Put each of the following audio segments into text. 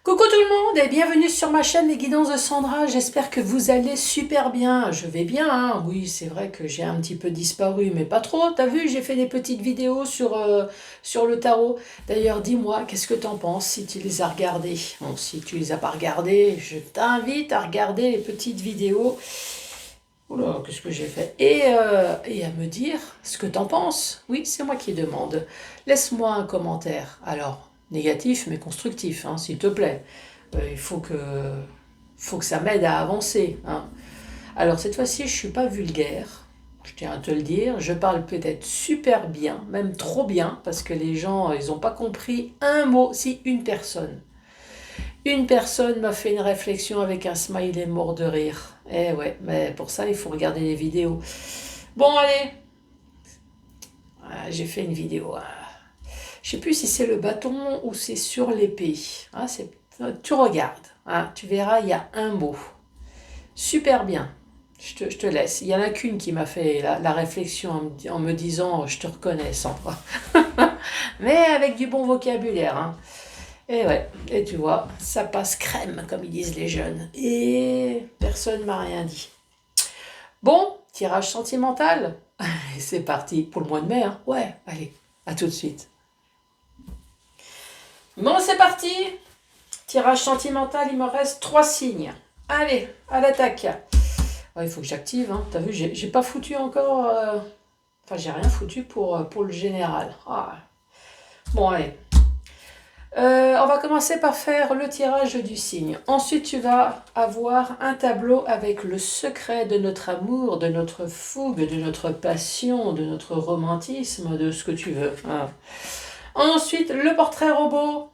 Coucou tout le monde et bienvenue sur ma chaîne Les Guidances de Sandra. J'espère que vous allez super bien. Je vais bien, hein. Oui, c'est vrai que j'ai un petit peu disparu, mais pas trop. T'as vu, j'ai fait des petites vidéos sur le tarot. D'ailleurs, dis-moi, qu'est-ce que t'en penses si tu les as regardées? Bon, si tu les as pas regardées, je t'invite à regarder les petites vidéos. Oula, qu'est-ce que j'ai fait? Et à me dire ce que t'en penses. Oui, c'est moi qui demande. Laisse-moi un commentaire. Alors, négatif mais constructif, hein, s'il te plaît. Il faut que ça m'aide à avancer, hein. Alors, cette fois-ci, je suis pas vulgaire. Je tiens à te le dire. Je parle peut-être super bien, même trop bien, parce que les gens, ils n'ont pas compris un mot. Si une personne. Une personne m'a fait une réflexion avec un smiley mort de rire. Eh ouais, mais pour ça, il faut regarder les vidéos. Bon, allez. J'ai fait une vidéo. Je sais plus si c'est le bâton ou c'est sur l'épée. Tu regardes. Hein, tu verras, il y a un mot. Super bien. Je te laisse. Il y en a qu'une qui m'a fait la réflexion en me disant je te reconnais, Sandra. Mais avec du bon vocabulaire. Hein. Et ouais, et tu vois, ça passe crème, comme ils disent les jeunes. Et personne m'a rien dit. Bon, tirage sentimental. Et c'est parti pour le mois de mai. Hein. Ouais, allez, à tout de suite. Bon, c'est parti. Tirage sentimental, il me reste 3 signes. Allez, à l'attaque. Ouais, il faut que j'active. Hein. T'as vu, j'ai pas foutu encore... Enfin, j'ai rien foutu pour le général. Ah. Bon, allez. On va commencer par faire le tirage du signe. Ensuite, tu vas avoir un tableau avec le secret de notre amour, de notre fougue, de notre passion, de notre romantisme, de ce que tu veux. Hein. Ensuite, le portrait robot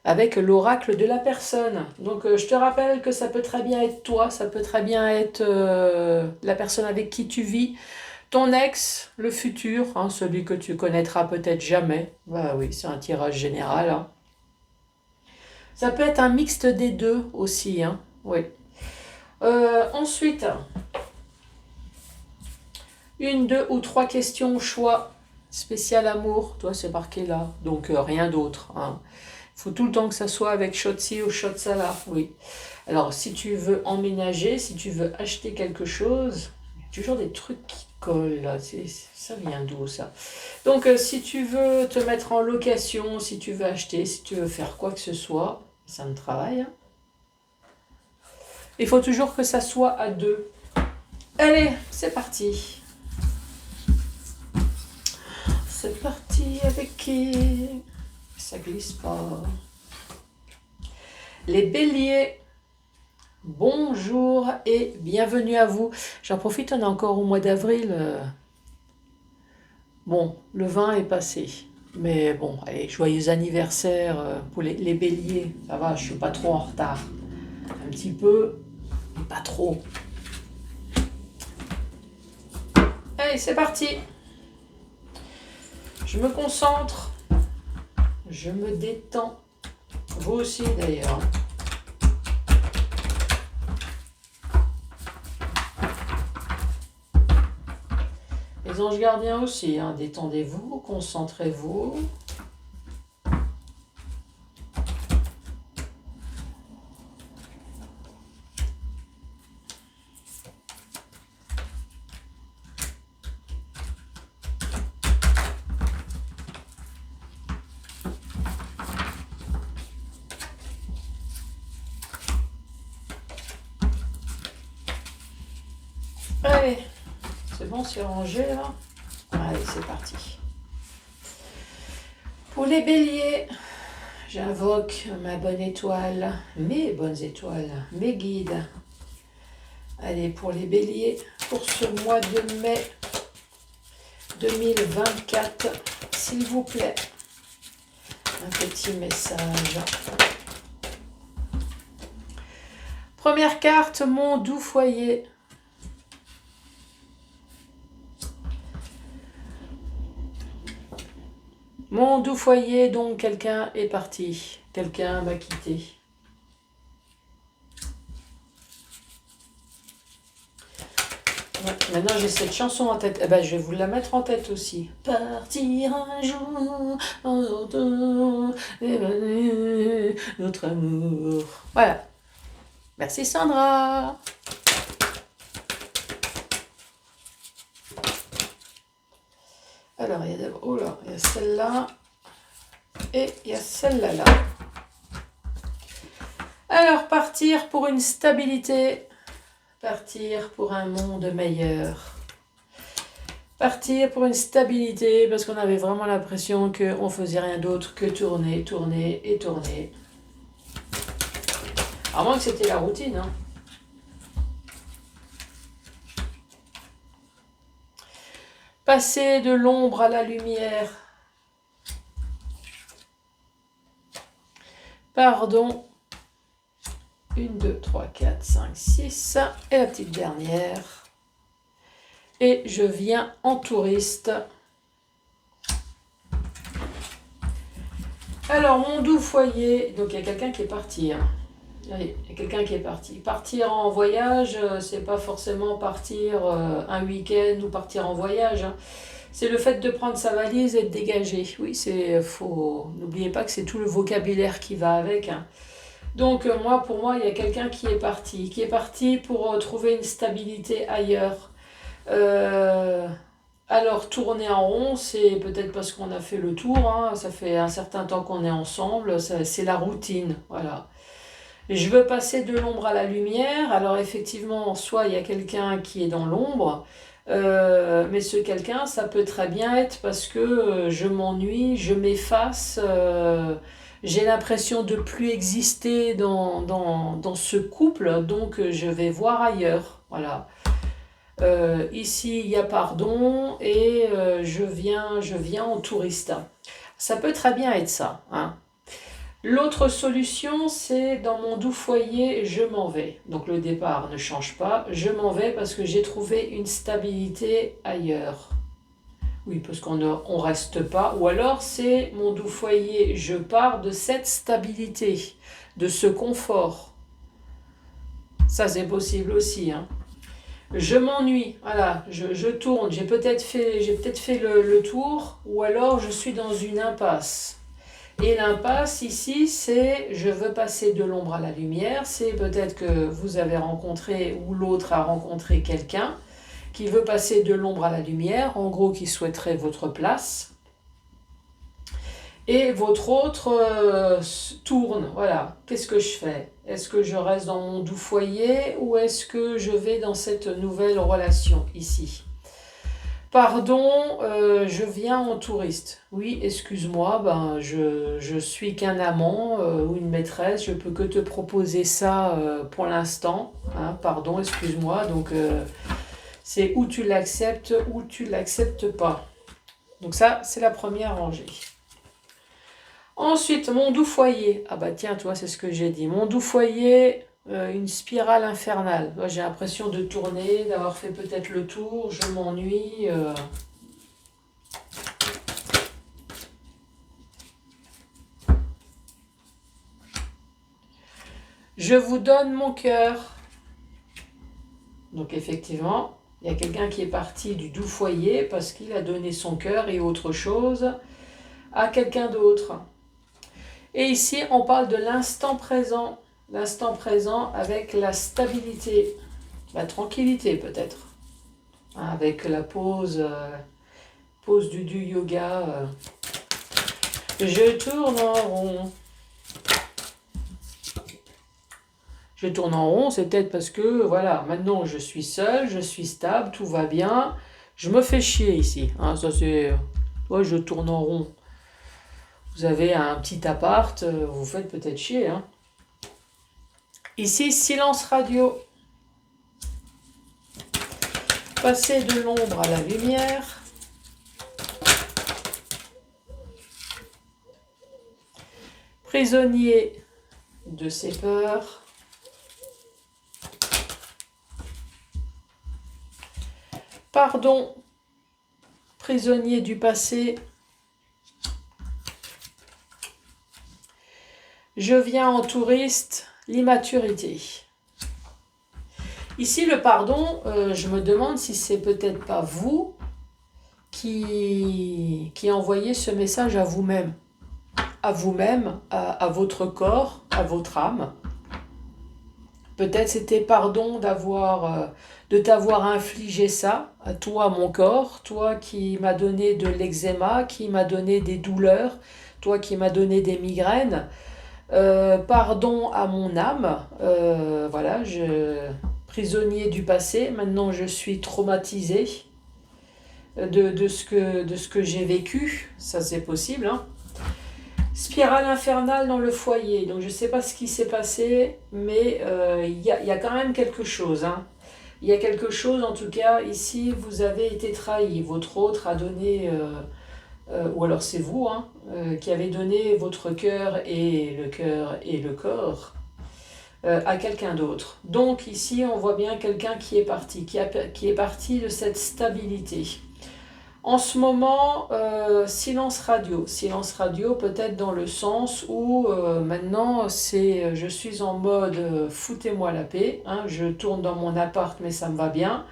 avec l'oracle de la personne. Donc, je te rappelle que ça peut très bien être toi, ça peut très bien être la personne avec qui tu vis, ton ex, le futur, hein, celui que tu connaîtras peut-être jamais. Bah oui, c'est un tirage général. Hein. Ça peut être un mixte des deux aussi. Hein. Oui. Ensuite, une, deux ou trois questions au choix. Spécial amour, toi c'est marqué là. Donc rien d'autre. Hein. Il faut tout le temps que ça soit avec Shotzi ou Shotsala. Oui. Alors si tu veux emménager, si tu veux acheter quelque chose, il y a toujours des trucs qui collent là. Ça vient d'où ça? Donc si tu veux te mettre en location, si tu veux acheter, si tu veux faire quoi que ce soit, ça me travaille. Hein. Il faut toujours que ça soit à deux. Allez, c'est parti. C'est parti avec qui? Ça glisse pas. Les béliers, bonjour et bienvenue à vous. J'en profite, on est encore au mois d'avril. Bon, le 20 est passé. Mais bon, allez, joyeux anniversaire pour les béliers. Ça va, je suis pas trop en retard. Un petit peu, mais pas trop. Allez, c'est parti. Je me concentre. Je me détends. Vous aussi d'ailleurs. Les anges gardiens aussi, hein. Détendez-vous, concentrez-vous. Allez, c'est bon, c'est rangé là. Allez, c'est parti. Pour les béliers, j'invoque ma bonne étoile, mes bonnes étoiles, mes guides. Allez, pour les béliers, pour ce mois de mai 2024, s'il vous plaît, un petit message. Première carte, mon doux foyer. Mon doux foyer, donc quelqu'un est parti, quelqu'un m'a quitté. Ouais, maintenant j'ai cette chanson en tête, eh ben, je vais vous la mettre en tête aussi. Partir un jour, notre amour. Voilà. Merci Sandra. Alors, il y a d'abord, oh là, il y a celle-là et il y a celle-là là. Alors, partir pour une stabilité, partir pour un monde meilleur. Partir pour une stabilité parce qu'on avait vraiment l'impression qu'on faisait rien d'autre que tourner, tourner et tourner. À moins que c'était la routine, hein. Passer de l'ombre à la lumière. Pardon. 1, 2, 3, 4, 5, 6. Et la petite dernière. Et je viens en touriste. Alors, mon doux foyer. Donc, il y a quelqu'un qui est parti. Hein. Oui, il y a quelqu'un qui est parti. Partir en voyage, c'est pas forcément partir un week-end ou partir en voyage. Hein. C'est le fait de prendre sa valise et de dégager. Oui, c'est faux. N'oubliez pas que c'est tout le vocabulaire qui va avec. Hein. Donc, pour moi, il y a quelqu'un qui est parti pour trouver une stabilité ailleurs. Alors, tourner en rond, c'est peut-être parce qu'on a fait le tour. Hein. Ça fait un certain temps qu'on est ensemble. C'est la routine. Voilà. Je veux passer de l'ombre à la lumière. Alors effectivement, soit il y a quelqu'un qui est dans l'ombre, mais ce quelqu'un, ça peut très bien être parce que je m'ennuie, je m'efface, j'ai l'impression de plus exister dans ce couple, donc je vais voir ailleurs. Voilà. Ici, il y a pardon et je viens en touriste. Ça peut très bien être ça, hein. L'autre solution, c'est dans mon doux foyer, je m'en vais. Donc le départ ne change pas, je m'en vais parce que j'ai trouvé une stabilité ailleurs. Oui, parce qu'on ne reste pas. Ou alors c'est mon doux foyer, je pars de cette stabilité, de ce confort. Ça c'est possible aussi, hein. Je m'ennuie, voilà, je tourne, j'ai peut-être fait le tour, ou alors je suis dans une impasse. Et l'impasse ici, c'est je veux passer de l'ombre à la lumière. C'est peut-être que vous avez rencontré ou l'autre a rencontré quelqu'un qui veut passer de l'ombre à la lumière, en gros qui souhaiterait votre place. Et votre autre tourne, voilà. Qu'est-ce que je fais? Est-ce que je reste dans mon doux foyer ou est-ce que je vais dans cette nouvelle relation ici? Pardon, je viens en touriste. Oui, excuse-moi, je suis qu'un amant ou une maîtresse, je peux que te proposer ça pour l'instant. Hein, pardon, excuse-moi. Donc, c'est où tu l'acceptes ou tu l'acceptes pas. Donc ça, c'est la première rangée. Ensuite, mon doux foyer. Ah bah tiens, toi, c'est ce que j'ai dit. Mon doux foyer, une spirale infernale. Moi, j'ai l'impression de tourner, d'avoir fait peut-être le tour, je m'ennuie. Je vous donne mon cœur. Donc effectivement, il y a quelqu'un qui est parti du doux foyer parce qu'il a donné son cœur et autre chose à quelqu'un d'autre. Et ici, on parle de l'instant présent. L'instant présent avec la stabilité, la tranquillité peut-être. Avec la pause du yoga. Je tourne en rond. Je tourne en rond, c'est peut-être parce que, voilà, maintenant je suis seule, je suis stable, tout va bien. Je me fais chier ici. Hein, ça c'est... Ouais, je tourne en rond. Vous avez un petit appart, vous faites peut-être chier. Hein. Ici, silence radio. Passer de l'ombre à la lumière. Prisonnier de ses peurs. Pardon, prisonnier du passé. Je viens en touriste, l'immaturité. Ici, le pardon, je me demande si c'est peut-être pas vous qui envoyez ce message à vous-même. à vous-même, à votre corps, à votre âme. Peut-être c'était pardon de t'avoir infligé ça, à toi mon corps, toi qui m'as donné de l'eczéma, qui m'a donné des douleurs, toi qui m'as donné des migraines. Pardon à mon âme, voilà, prisonnier du passé, maintenant je suis traumatisé de ce que j'ai vécu, ça c'est possible, hein. Spirale infernale dans le foyer. Donc je ne sais pas ce qui s'est passé, mais y a quand même quelque chose, hein. Il y a quelque chose, en tout cas, ici, vous avez été trahi. Votre autre a donné, ou alors c'est vous, hein, qui avez donné votre cœur et le corps à quelqu'un d'autre. Donc ici, on voit bien quelqu'un qui est parti, qui est parti de cette stabilité. En ce moment, silence radio. Silence radio peut-être dans le sens où maintenant je suis en mode foutez-moi la paix, hein, je tourne dans mon appart mais ça me va bien.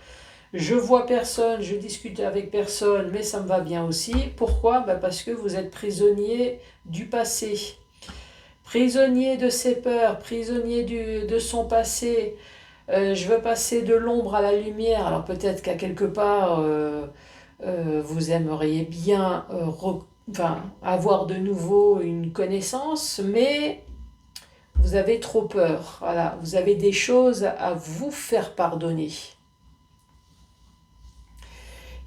Je vois personne, je discute avec personne mais ça me va bien aussi. Pourquoi? Parce que vous êtes prisonnier du passé. Prisonnier de ses peurs, prisonnier de son passé. Je veux passer de l'ombre à la lumière. Alors peut-être qu'à quelque part... vous aimeriez bien avoir de nouveau une connaissance, mais vous avez trop peur. Voilà, vous avez des choses à vous faire pardonner.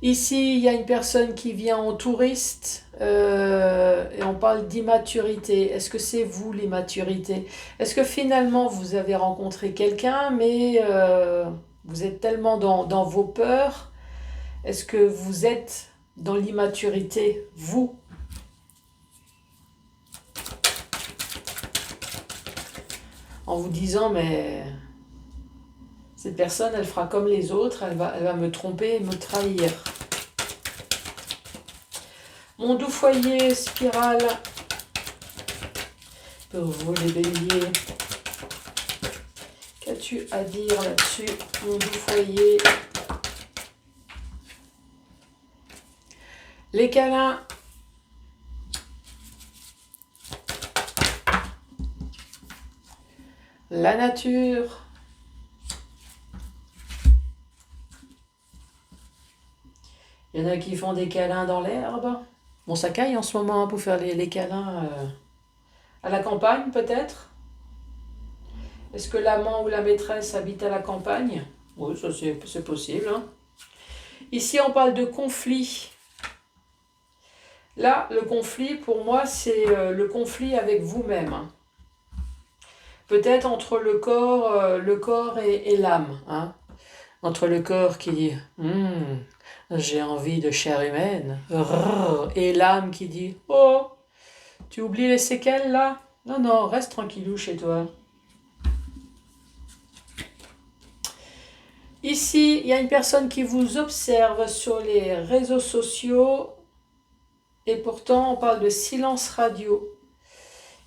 Ici, il y a une personne qui vient en touriste et on parle d'immaturité. Est-ce que c'est vous l'immaturité? Est-ce que finalement vous avez rencontré quelqu'un, mais vous êtes tellement dans vos peurs? Est-ce que vous êtes dans l'immaturité, vous? En vous disant, mais cette personne, elle fera comme les autres, elle va me tromper et me trahir. Mon doux foyer, spirale. Pour vous les béliers. Qu'as-tu à dire là-dessus, mon doux foyer? Les câlins. La nature. Il y en a qui font des câlins dans l'herbe. Bon, ça caille en ce moment pour faire les câlins à la campagne, peut-être. Est-ce que l'amant ou la maîtresse habite à la campagne? Oui, ça c'est possible, hein. Ici, on parle de conflit. Là, le conflit, pour moi, c'est le conflit avec vous-même. Peut-être entre le corps et l'âme, hein. Entre le corps qui dit j'ai envie de chair humaine, et l'âme qui dit oh, tu oublies les séquelles là? Non, non, reste tranquillou chez toi. Ici, il y a une personne qui vous observe sur les réseaux sociaux et pourtant on parle de silence radio.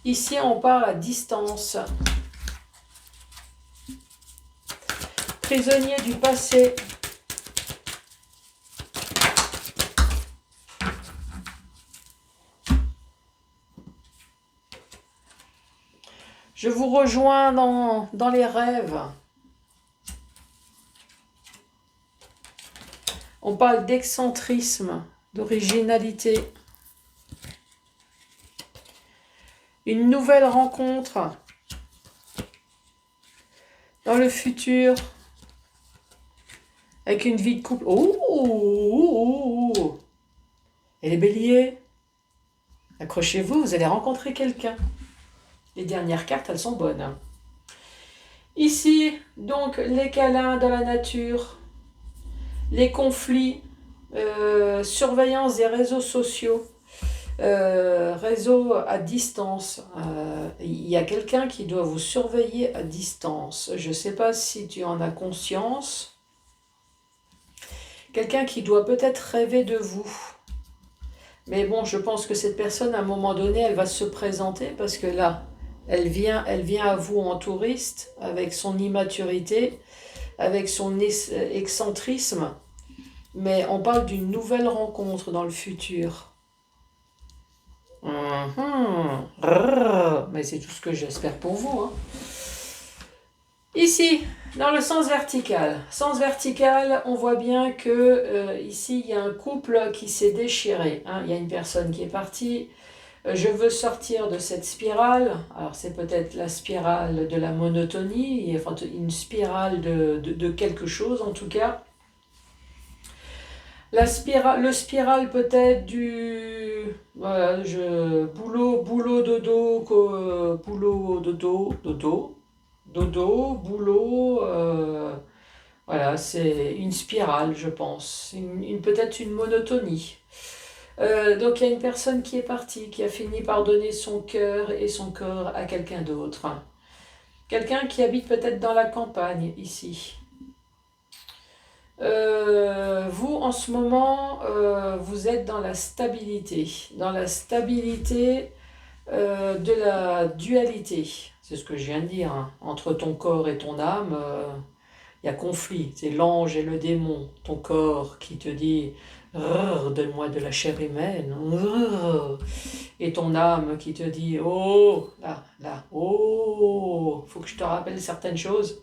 Ici, on parle à distance. Prisonnier du passé. Je vous rejoins dans les rêves. On parle d'excentrisme, d'originalité. Une nouvelle rencontre dans le futur avec une vie de couple. Oh. Et les béliers, accrochez-vous, vous allez rencontrer quelqu'un. Les dernières cartes, elles sont bonnes. Ici, donc, les câlins dans la nature, les conflits, surveillance des réseaux sociaux, réseau à distance. Il y a quelqu'un qui doit vous surveiller à distance. Je ne sais pas si tu en as conscience. Quelqu'un qui doit peut-être rêver de vous. Mais bon, je pense que cette personne, à un moment donné, elle va se présenter parce que là, elle vient à vous en touriste avec son immaturité, avec son excentrisme. Mais on parle d'une nouvelle rencontre dans le futur. Mais c'est tout ce que j'espère pour vous, hein. Ici, dans le sens vertical. Sens vertical, on voit bien que ici, il y a un couple qui s'est déchiré, hein. Il y a une personne qui est partie. Je veux sortir de cette spirale. Alors, c'est peut-être la spirale de la monotonie, enfin, une spirale de quelque chose, en tout cas. Le spirale peut-être du voilà, boulot, dodo, boulot, dodo, boulot, voilà, c'est une spirale, je pense, peut-être une monotonie. Donc il y a une personne qui est partie, qui a fini par donner son cœur et son corps à quelqu'un d'autre. Quelqu'un qui habite peut-être dans la campagne, ici. Vous, en ce moment, vous êtes dans la stabilité. Dans la stabilité de la dualité. C'est ce que je viens de dire, hein. Entre ton corps et ton âme, il y a conflit. C'est l'ange et le démon. Ton corps qui te dit donne-moi de la chair humaine. Et ton âme qui te dit oh, là, oh, faut que je te rappelle certaines choses.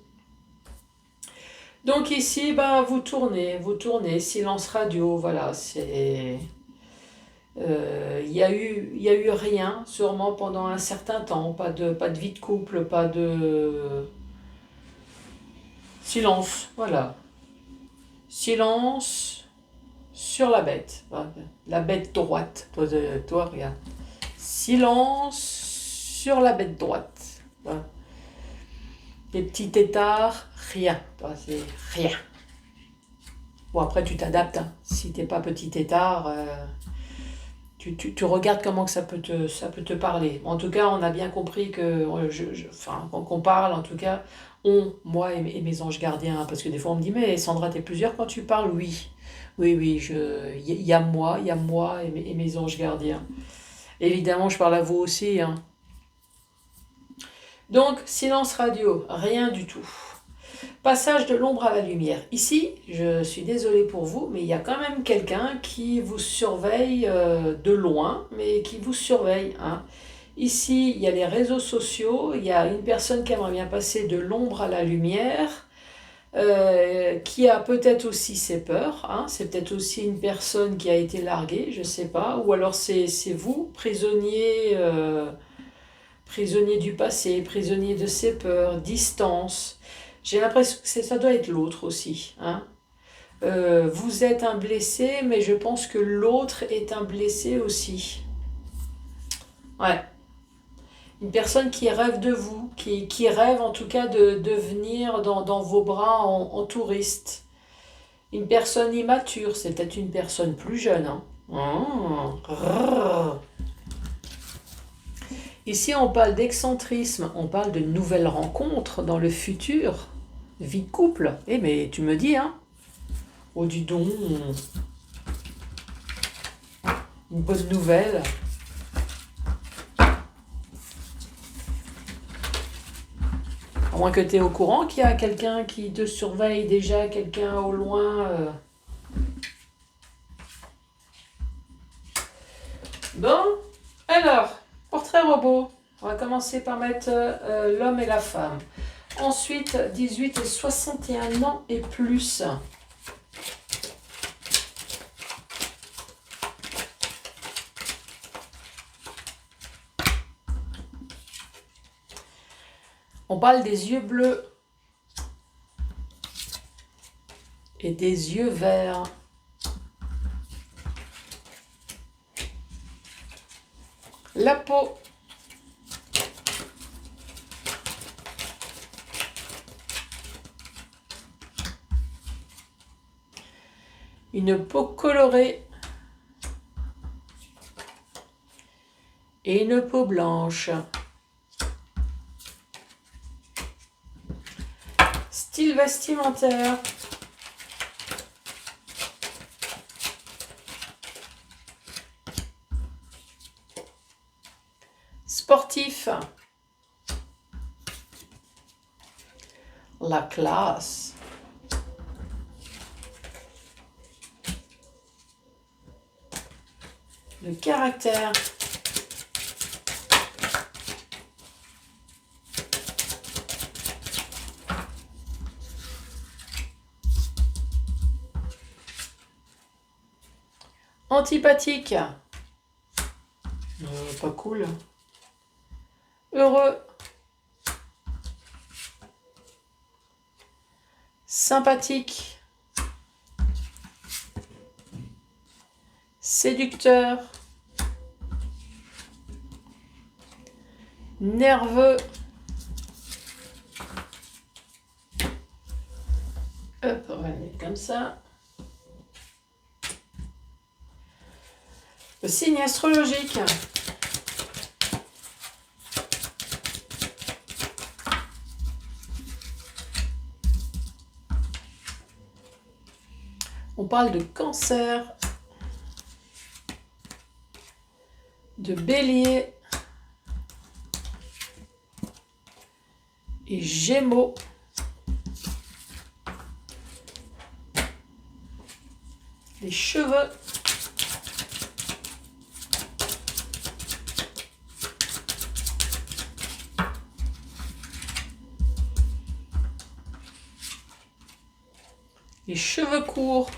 Donc ici, ben, vous tournez, silence radio, voilà, c'est... Il y a eu rien, sûrement pendant un certain temps, pas de vie de couple, pas de... Silence, voilà. Silence sur la bête, la bête droite, toi regarde. Silence sur la bête droite. Les petits têtards, rien, c'est rien. Bon, après, tu t'adaptes, hein. Si t'es pas petit tétard, tu regardes comment que ça peut te parler. En tout cas, on a bien compris que, qu'on parle, en tout cas, moi et mes anges gardiens, parce que des fois on me dit, mais Sandra, t'es plusieurs quand tu parles? Oui, il y a moi et mes anges gardiens. Évidemment, je parle à vous aussi, hein. Donc, silence radio, rien du tout. Passage de l'ombre à la lumière. Ici, je suis désolée pour vous, mais il y a quand même quelqu'un qui vous surveille de loin, mais qui vous surveille, hein. Ici, il y a les réseaux sociaux, il y a une personne qui aimerait bien passer de l'ombre à la lumière, qui a peut-être aussi ses peurs, hein. C'est peut-être aussi une personne qui a été larguée, je ne sais pas, ou alors c'est vous, prisonnier du passé, prisonnier de ses peurs, distance. J'ai l'impression que ça doit être l'autre aussi, hein. Vous êtes un blessé, mais je pense que l'autre est un blessé aussi. Ouais. Une personne qui rêve de vous, qui rêve en tout cas de venir dans vos bras en touriste. Une personne immature, c'est peut-être une personne plus jeune, hein. Ici, on parle d'excentrisme, on parle de nouvelles rencontres dans le futur. Vie de couple. Eh, mais tu me dis, hein? Oh, dis donc. Une bonne nouvelle. À moins que tu es au courant qu'il y a quelqu'un qui te surveille déjà, quelqu'un au loin. Bon, alors, portrait robot. On va commencer par mettre l'homme et la femme. Ensuite, 18 et 61 ans et plus. On parle des yeux bleus et des yeux verts. La peau. Une peau colorée et une peau blanche. Style vestimentaire. Sportif. La classe. Le caractère. Antipathique. Pas cool. Heureux. Sympathique. Séducteur. Nerveux. Hop, on va le mettre comme ça. Le signe astrologique. On parle de Cancer, de Bélier et Gémeaux. Les cheveux. Les cheveux courts.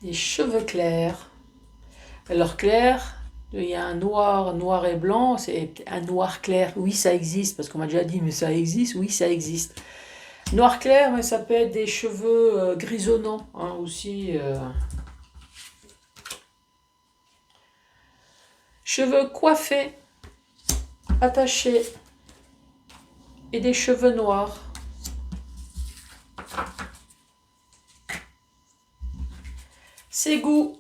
Les cheveux clairs. Alors clair, il y a un noir, noir et blanc, c'est un noir clair. Oui, ça existe, parce qu'on m'a déjà dit, mais ça existe. Oui, ça existe. Noir clair, mais ça peut être des cheveux grisonnants hein, aussi. Cheveux coiffés, attachés et des cheveux noirs. Ses goûts.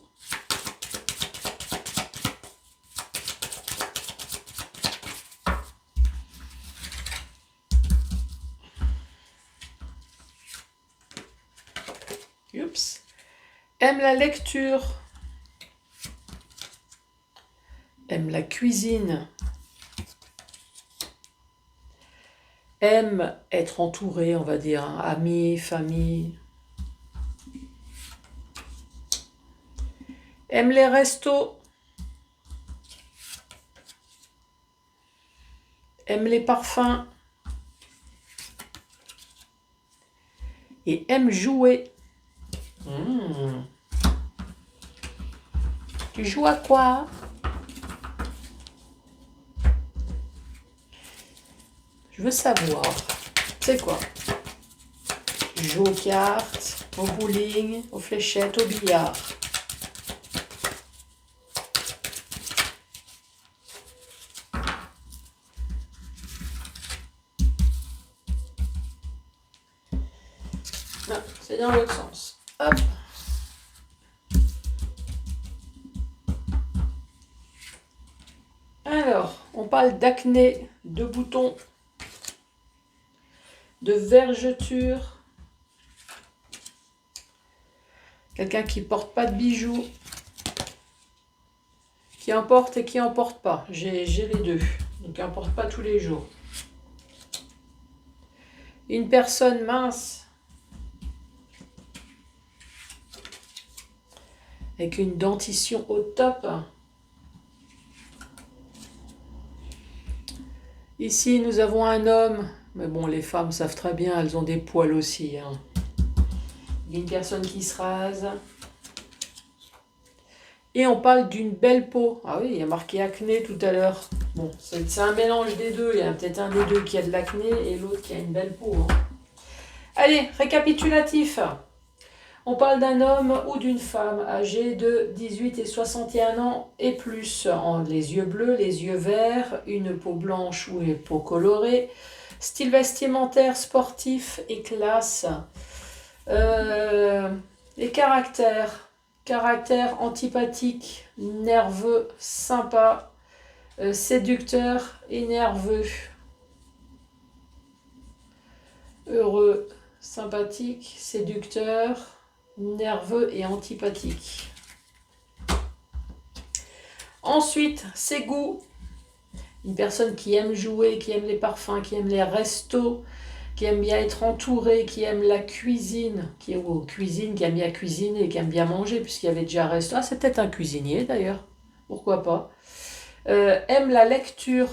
Oups. Aime la lecture. Aime la cuisine. Aime être entouré, on va dire, hein, amis, famille. Aime les restos. Aime les parfums. Et aime jouer. Tu joues à quoi? Je veux savoir. C'est quoi? Tu joues aux cartes, au bowling, aux fléchettes, au billard. Non, c'est dans l'autre sens. Hop. Alors, on parle d'acné, de boutons, de vergetures. Quelqu'un qui porte pas de bijoux. Qui en porte et qui en porte pas. J'ai les deux. Donc, qui en porte pas tous les jours. Une personne mince. Avec une dentition au top. Ici, nous avons un homme. Mais bon, les femmes savent très bien, elles ont des poils aussi. Hein. Une personne qui se rase. Et on parle d'une belle peau. Ah oui, il y a marqué acné tout à l'heure. Bon, c'est un mélange des deux. Il y a peut-être un des deux qui a de l'acné et l'autre qui a une belle peau. Hein. Allez, récapitulatif. On parle d'un homme ou d'une femme âgée de 18 et 61 ans et plus. Les yeux bleus, les yeux verts, une peau blanche ou une peau colorée. Style vestimentaire, sportif et classe. Les caractères. Caractère antipathique, nerveux, sympa, séducteur et nerveux. Heureux, sympathique, séducteur, nerveux et antipathique. Ensuite, ses goûts. Une personne qui aime jouer, qui aime les parfums, qui aime les restos, qui aime bien être entouré, qui aime la cuisine, qui aime bien cuisiner, qui aime bien manger, puisqu'il y avait déjà un resto. Ah, c'est peut-être un cuisinier d'ailleurs, pourquoi pas. Aime la lecture.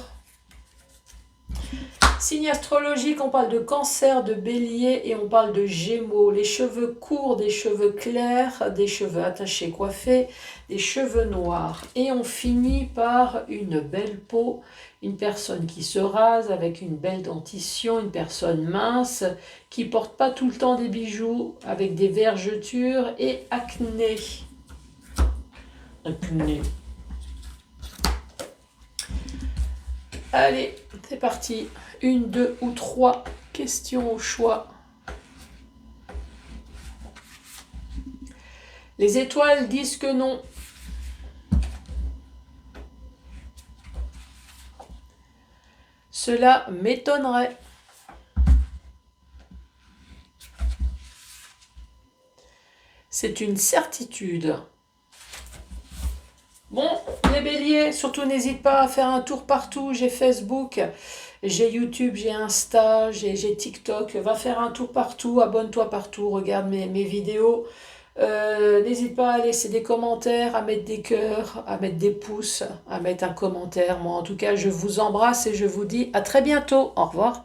Signe astrologique, on parle de cancer, de bélier et on parle de gémeaux. Les cheveux courts, des cheveux clairs, des cheveux attachés, coiffés, des cheveux noirs. Et on finit par une belle peau, une personne qui se rase avec une belle dentition, une personne mince, qui porte pas tout le temps des bijoux, avec des vergetures et acné. Acné. Allez, c'est parti. Une, deux ou trois questions au choix. Les étoiles disent que non. Cela m'étonnerait. C'est une certitude. Bon, les béliers, surtout n'hésite pas à faire un tour partout. J'ai Facebook, j'ai YouTube, j'ai Insta, j'ai TikTok. Va faire un tour partout, abonne-toi partout, regarde mes vidéos. N'hésite pas à laisser des commentaires, à mettre des cœurs, à mettre des pouces, à mettre un commentaire. Moi, en tout cas, je vous embrasse et je vous dis à très bientôt. Au revoir.